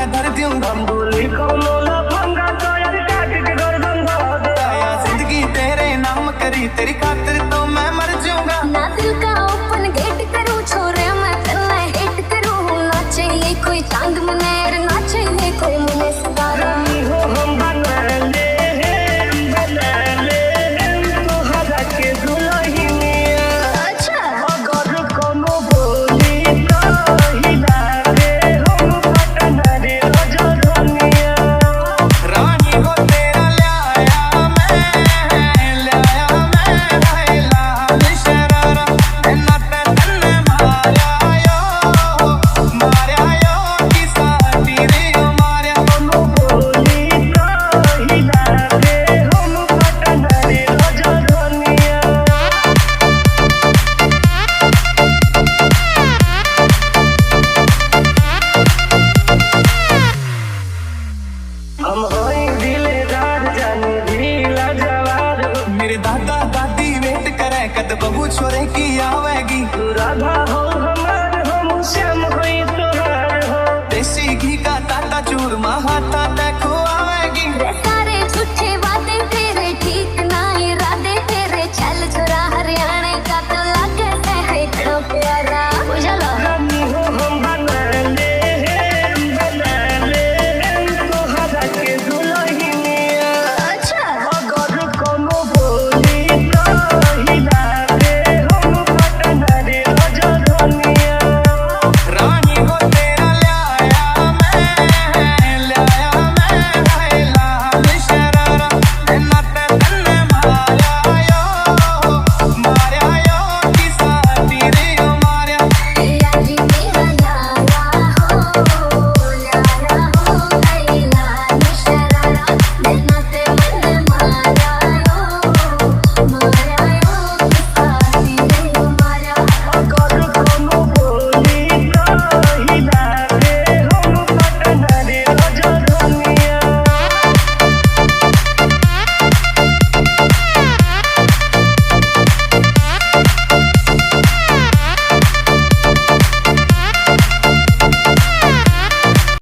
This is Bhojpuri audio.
मैं धर दूंगा। बोली कौनो लफंगा तो यार काट के गर्दन धो दे। जिंदगी तेरे नाम करी, तेरी खातिर तो मैं मर जाऊंगा। ना दिल का ओपन गेट करूं, छोरे मैं तेरे हिट करूं। ना चाहिए कोई चांद मनेर, ना चाहिए कोई मुने सितारा। रानी हो हम बना ले तोहरा के दुल्हनिया। अच्छा अगर कौनो बोली तो हिला दे हम पटना रे रजधनिया। रानी को तेरा लाया मैं हाय लाल शरारा। नत तन्ने मारा यो की साथी रे मारा। कौनो बोली तो हिला दे हम पटना रे रजधनिया। हम होई दिलदार जाने दिला जवार। मेरे दादा दादी वेट करे, कद बहू छोरे की आवेगी। तू राधा हो